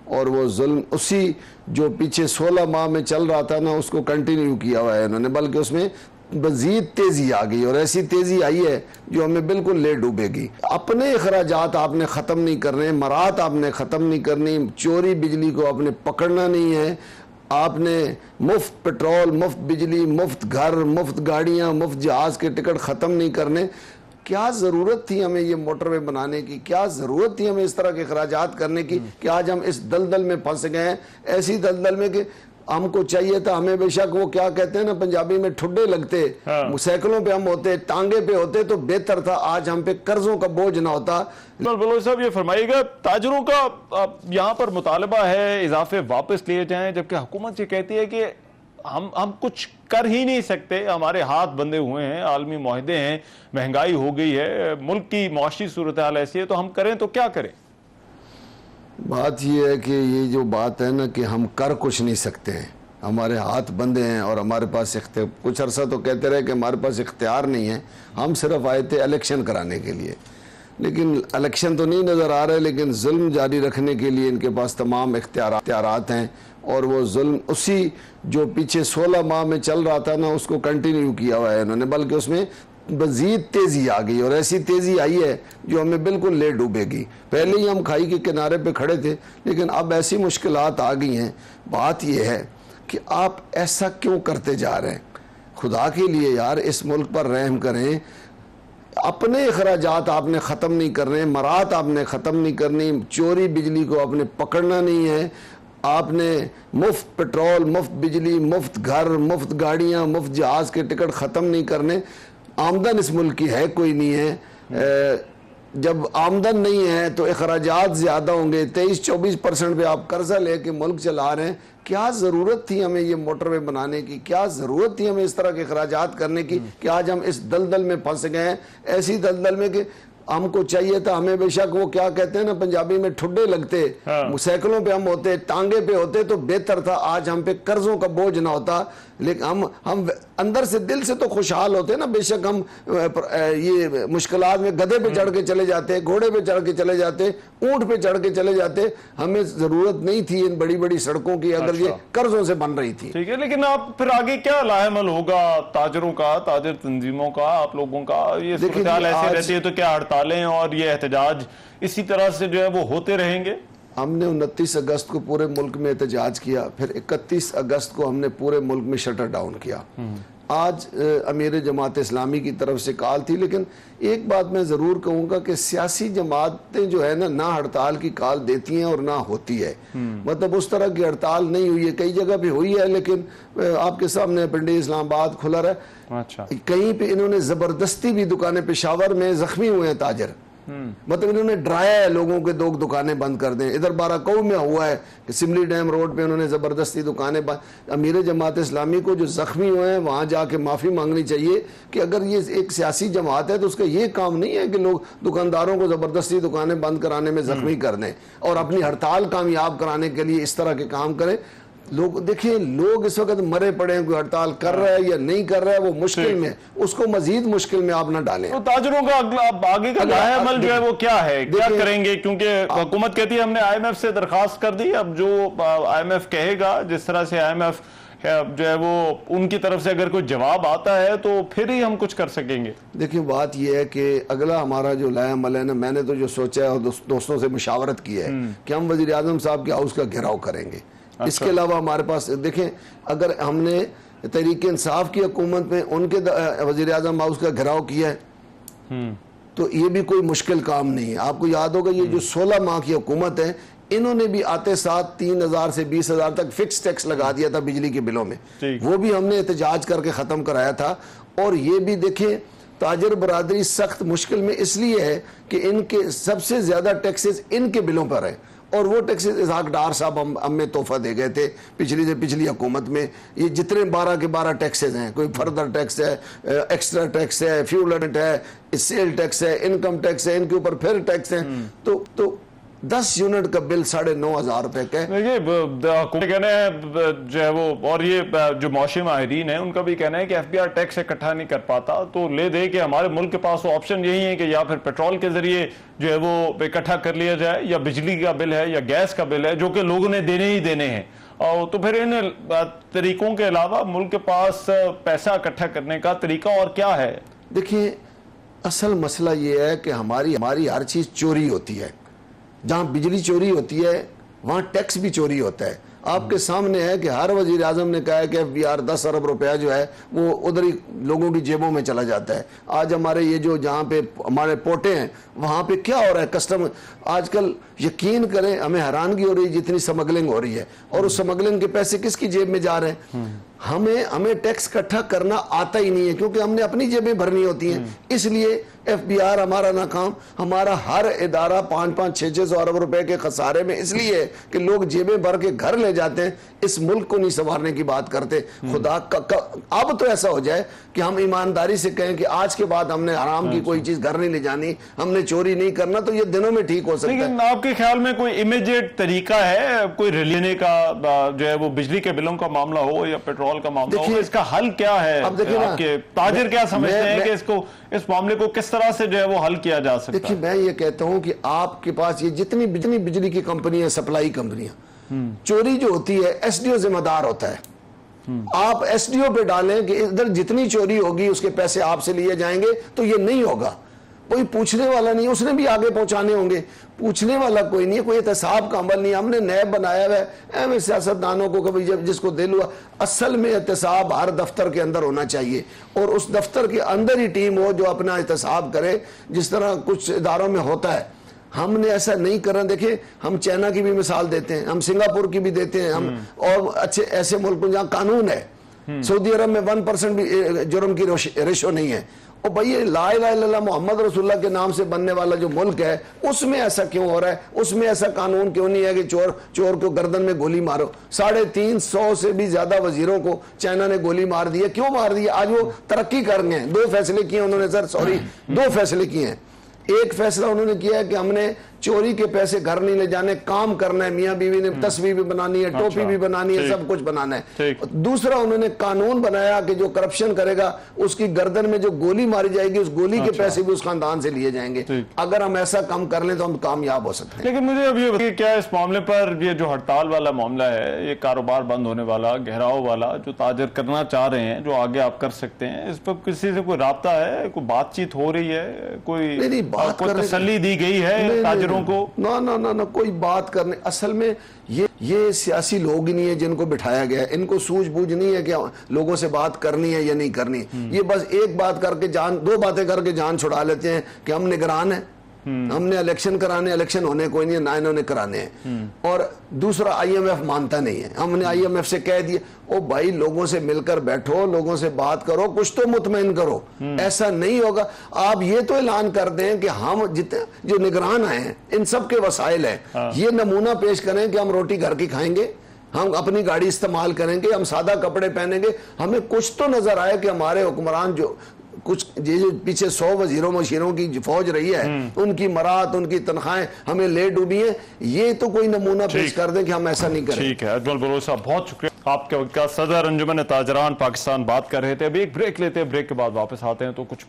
और वो जुल्म उसी जो पीछे 16 माह में चल रहा था ना, उसको कंटिन्यू किया हुआ है इन्होंने, बल्कि उसमें मजीद तेजी आ गई और ऐसी तेजी आई है जो हमें बिल्कुल ले डूबेगी। अपने अखराजात आपने ख़त्म नहीं करने, मराहत आपने ख़त्म नहीं करनी, चोरी बिजली को आपने पकड़ना नहीं है, आपने मुफ्त पेट्रोल, मुफ्त बिजली, मुफ्त घर, मुफ्त गाड़ियाँ, मुफ्त जहाज़ के टिकट ख़त्म नहीं करने। क्या ज़रूरत थी हमें ये मोटरवे बनाने की, क्या ज़रूरत थी हमें इस तरह के अखराजात करने की कि आज हम इस दलदल में फंस गए हैं, ऐसी दलदल में कि हमको चाहिए था, हमें बेशक वो क्या कहते हैं ना पंजाबी में, ठुड्डे लगते, साइकिलों पे हम होते, टांगे पे होते तो बेहतर था, आज हम पे कर्जों का बोझ ना होता। बलोच साहब ये फरमाइएगा, ताजरों का यहाँ पर मुतालबा है इजाफे वापस लिए जाएं, जबकि हुकूमत ये कहती है कि हम कुछ कर ही नहीं सकते, हमारे हाथ बंधे हुए हैं, आलमी मुआहदे हैं, महंगाई हो गई है, मुल्क की मुआशी सूरत हाल ऐसी है, तो हम करें तो क्या करें? बात यह है कि ये जो बात है ना कि हम कर कुछ नहीं सकते हैं, हमारे हाथ बंधे हैं और हमारे पास कुछ अरसा तो कहते रहे कि हमारे पास इख्तियार नहीं है, हम सिर्फ आए थे इलेक्शन कराने के लिए, लेकिन इलेक्शन तो नहीं नज़र आ रहे, लेकिन जुल्म जारी रखने के लिए इनके पास तमाम इख्तियारात हैं और वो जुल्म उसी जो पीछे 16 माह में चल रहा था ना, उसको कंटिन्यू किया हुआ है इन्होंने, बल्कि उसमें मजीद तेजी आ गई और ऐसी तेजी आई है जो हमें बिल्कुल ले डूबेगी। पहले ही हम खाई के किनारे पे खड़े थे, लेकिन अब ऐसी मुश्किलात आ गई हैं। बात यह है कि आप ऐसा क्यों करते जा रहे हैं? खुदा के लिए यार इस मुल्क पर रहम करें। अपने अखराजात आपने ख़त्म नहीं करने, मराहत आपने ख़त्म नहीं करनी, चोरी बिजली को आपने पकड़ना नहीं है, आपने मुफ्त पेट्रोल, मुफ्त बिजली, मुफ्त घर, मुफ्त गाड़ियाँ, मुफ्त जहाज़ के टिकट ख़त्म नहीं करने। आमदन इस मुल्क की है कोई नहीं है, जब आमदन नहीं है तो अखराजात ज़्यादा होंगे, 23-24% पे आप कर्जा लेके मुल्क चला रहे हैं। क्या ज़रूरत थी हमें ये मोटरवे बनाने की, क्या ज़रूरत थी हमें इस तरह के अखराजात करने की कि आज हम इस दलदल में फंस गए हैं, ऐसी दलदल में कि हमको चाहिए था, हमें बेशक वो क्या कहते हैं ना पंजाबी में, ठुड्डे लगते, साइकिलों पे हम होते, टांगे पे होते तो बेहतर था, आज हम पे कर्जों का बोझ ना होता। लेकिन हम अंदर से दिल से तो खुशहाल होते ना, बेशक हम ये मुश्किलात में गधे पे चढ़ के चले जाते, घोड़े पे चढ़ के चले जाते, ऊंट पे चढ़ के चले जाते, हमें जरूरत नहीं थी इन बड़ी बड़ी सड़कों की अगर ये कर्जों से बन रही थी। ठीक है, लेकिन आप फिर आगे क्या लाहेमल होगा ताजरों का, ताजर तंजीमों का, आप लोगों का? ये सूरत हाल ऐसे रहती है तो क्या हड़तालें और ये एहतजाज इसी तरह से जो है वो होते रहेंगे? हमने 29 अगस्त को पूरे मुल्क में एहतजाज किया, फिर 31 अगस्त को हमने पूरे मुल्क में शटर डाउन किया। आज अमीर जमात इस्लामी की तरफ से कॉल थी, लेकिन एक बात मैं ज़रूर कहूँगा कि सियासी जमातें जो है ना हड़ताल की कॉल देती हैं और ना होती है। मतलब उस तरह की हड़ताल नहीं हुई है, कई जगह पे हुई है, लेकिन आपके सामने पिंडी इस्लामाबाद खुला रहा। अच्छा। कहीं पे इन्होंने ज़बरदस्ती भी दुकानें, पेशावर में ज़ख्मी हुए हैं ताजर, मतलब इन्होंने डराया है लोगों के, दो दुकानें बंद कर दें। इधर बाराकऊ में हुआ है कि सिमली डैम रोड पे उन्होंने ज़बरदस्ती दुकानें बंद। अमीर जमात इस्लामी को जो ज़ख्मी हुए हैं वहाँ जाके माफ़ी मांगनी चाहिए कि अगर ये एक सियासी जमात है तो उसका ये काम नहीं है कि लोग दुकानदारों को ज़बरदस्ती दुकानें बंद कराने में ज़ख्मी कर दें और अपनी हड़ताल कामयाब कराने के लिए इस तरह के काम करें। लोग देखिए, लोग इस वक्त मरे पड़े हैं, कोई हड़ताल कर रहा है या नहीं कर रहा है, वो मुश्किल में, उसको मजीद मुश्किल में आप ना डालें। तो ताजरों का आगे का लाहेमल जो है वो क्या है, क्या करेंगे? क्योंकि हुकूमत कहती है हमने IMF से दरखास्त कर दी, अब जो IMF कहेगा, जिस तरह से IMF जो है वो उनकी तरफ से अगर कोई जवाब आता है तो फिर ही हम कुछ कर सकेंगे। देखिए बात यह है कि अगला हमारा जो लाहेमल है ना, मैंने तो जो सोचा है और दोस्तों से मुशावरत की है कि हम वज़ीर आज़म साहब के हाउस का घेराव करेंगे। अच्छा। इसके अलावा हमारे पास देखें, अगर हमने तहरीक इंसाफ की हुकूमत में उनके वज़ीर आज़म हाउस का घेराव किया है तो ये भी कोई मुश्किल काम नहीं है। आपको याद होगा ये जो 16 माह की हुकूमत है, इन्होंने भी आते साथ 3,000 से 20,000 तक फिक्स टैक्स लगा दिया था बिजली के बिलों में, वो भी हमने एहतजाज करके ख़त्म कराया था। और ये भी देखें, ताजर बरादरी सख्त मुश्किल में इसलिए है कि इनके सबसे ज़्यादा टैक्सेस इनके बिलों पर है और वो टैक्सेस इसहाक डार साहब हमें तोहफा दे गए थे पिछली हुकूमत में। ये जितने 12 के 12 टैक्सेस हैं, कोई फर्दर टैक्स है, एक्स्ट्रा टैक्स है, फ्यूल है, सेल टैक्स है, इनकम टैक्स है, इनके ऊपर फिर टैक्स है। तो 10 यूनिट का बिल 9,500 रुपए का है। देखिए हुकूमत कहना है जो है वो, और ये जो मौशी माहिरीन है उनका भी कहना है कि एफबीआर टैक्स इकट्ठा नहीं कर पाता, तो ले दे कि हमारे मुल्क के पास ऑप्शन यही है कि या फिर पेट्रोल के जरिए जो है वो इकट्ठा कर लिया जाए, या बिजली का बिल है या गैस का बिल है जो कि लोगों ने देने ही देने हैं। और तो फिर इन तरीकों के अलावा मुल्क के पास पैसा इकट्ठा करने का तरीका और क्या है? देखिए, असल मसला ये है कि हमारी हर चीज चोरी होती है। जहां बिजली चोरी होती है वहां टैक्स भी चोरी होता है। आपके सामने है कि हर वजीर आजम ने कहा है कि एफबीआर 10 अरब रुपया जो है वो उधर ही लोगों की जेबों में चला जाता है। आज हमारे ये जो जहाँ पे हमारे पोटे हैं वहाँ पे क्या हो रहा है, कस्टमर आजकल यकीन करें हमें हैरानगी हो रही है जितनी स्मगलिंग हो रही है, और उस स्मगलिंग के पैसे किसकी जेब में जा रहे हैं? हमें टैक्स इकट्ठा करना आता ही नहीं है, क्योंकि हमने अपनी जेबें भरनी होती हैं। इसलिए एफबीआर हमारा नाकाम, हमारा हर इदारा 5-5, 600 अरब रुपए के खसारे में इसलिए है कि लोग जेबें भर के घर ले जाते हैं, इस मुल्क को नहीं संवारने की बात करते। खुदा अब तो ऐसा हो जाए कि हम ईमानदारी से कहें कि आज के बाद हमने हराम की कोई चीज घर नहीं ले जानी, हमने चोरी नहीं करना, तो ये दिनों में ठीक हो सकता है। लेकिन आपके ख्याल में कोई इमीडिएट तरीका है कोई लेने का, जो है वो बिजली के बिलों का मामला हो या पेट्रोल का मामला हो, इसका हल क्या है? अब देखिए ना, आपके ताजिर क्या समझते हैं कि इसको, इस मामले को किस तरह से जो है वो हल किया जा सकता है? देखिए, मैं ये कहता हूं कि आपके पास ये जितनी बिजली की कंपनियां, सप्लाई कंपनियां, चोरी जो होती है एसडीओ जिम्मेदार होता है। आप एसडीओ पे डालें कि इधर जितनी चोरी होगी उसके पैसे आपसे लिए जाएंगे, तो ये नहीं होगा। कोई पूछने वाला नहीं, उसने भी आगे पहुंचाने होंगे, पूछने वाला कोई नहीं है, कोई एहतसाब का अमल नहीं। हमने नैब बनाया हुआ है, एवं सियासतदानों को कभी जब जिसको दिल हुआ। असल में एहतसाब हर दफ्तर के अंदर होना चाहिए, और उस दफ्तर के अंदर ही टीम हो जो अपना एहतसाब करे, जिस तरह कुछ इदारों में होता है। हमने ऐसा नहीं करना। देखिए, हम चाइना की भी मिसाल देते हैं, हम सिंगापुर की भी देते हैं, हम और अच्छे ऐसे मुल्क जहाँ कानून है। सऊदी अरब में 1% भी जुर्म की रेशो नहीं है। और भाई ये ला इलाहा इल्लल्लाह मोहम्मद रसूलुल्लाह के नाम से बनने वाला जो मुल्क है, उसमें ऐसा क्यों हो रहा है? उसमें ऐसा कानून क्यों नहीं है कि चोर को गर्दन में गोली मारो? 350 से भी ज्यादा वजीरों को चाइना ने गोली मार दी है। क्यों मार दी है? आज वो तरक्की कर गए हैं। 2 फैसले किए उन्होंने, सर सॉरी, 2 फैसले किए हैं। एक फैसला उन्होंने किया है कि हमने चोरी के पैसे घर नहीं ले जाने, काम करना है। मियां बीवी ने तस्वीर भी बनानी है, टोपी भी बनानी है, सब कुछ बनाना है। दूसरा उन्होंने कानून बनाया कि जो करप्शन करेगा उसकी गर्दन में जो गोली मारी जाएगी, उस गोली के पैसे भी उस खानदान से लिए जाएंगे। अगर हम ऐसा काम कर लें तो हम कामयाब हो सकते हैं। लेकिन मुझे अब ये बताइए, क्या इस मामले पर ये जो हड़ताल वाला मामला है, ये कारोबार बंद होने वाला, गहराव वाला, जो ताजर करना चाह रहे हैं, जो आगे आप कर सकते हैं, इस पर किसी से कोई राब्ता है, कोई बातचीत हो रही है, कोई तसल्ली दी गई है ताजरों को? ना ना ना ना, कोई बात करने, असल में ये सियासी लोग ही नहीं है जिनको बिठाया गया है। इनको सूझबूझ नहीं है कि लोगों से बात करनी है या नहीं करनी। ये बस एक बात करके जान, 2 बातें करके जान छुड़ा लेते हैं कि हम निगरान हैं, हमने इलेक्शन कराने, इलेक्शन होने कोई नहीं है, ना इन्होंने कराने हैं। और दूसरा, IMF मानता नहीं है। हमने IMF से कह दिया, ओ भाई लोगों से मिलकर बैठो, लोगों से बात करो, कुछ तो मुतमईन करो। ऐसा नहीं होगा। आप ये तो ऐलान कर दें कि हम जितने जो निगरान आए हैं इन सब के वसाइल है, ये नमूना पेश करें कि हम रोटी घर की खाएंगे, हम अपनी गाड़ी इस्तेमाल करेंगे, हम सादा कपड़े पहनेंगे। हमें कुछ तो नजर आए कि हमारे हुक्मरान जो कुछ जो पीछे 100 वजीरों मशीरों की फौज रही है, उनकी मरात, उनकी तनख्वाहें हमें ले डूबी है। ये तो कोई नमूना पेश कर दें कि हम ऐसा नहीं करें। ठीक है अजमल बलोच साहब, बहुत शुक्रिया। आपके वक्त का सदर अंजुमन ताजरान पाकिस्तान बात कर रहे थे। अभी एक ब्रेक लेते हैं, ब्रेक के बाद वापस आते हैं तो कुछ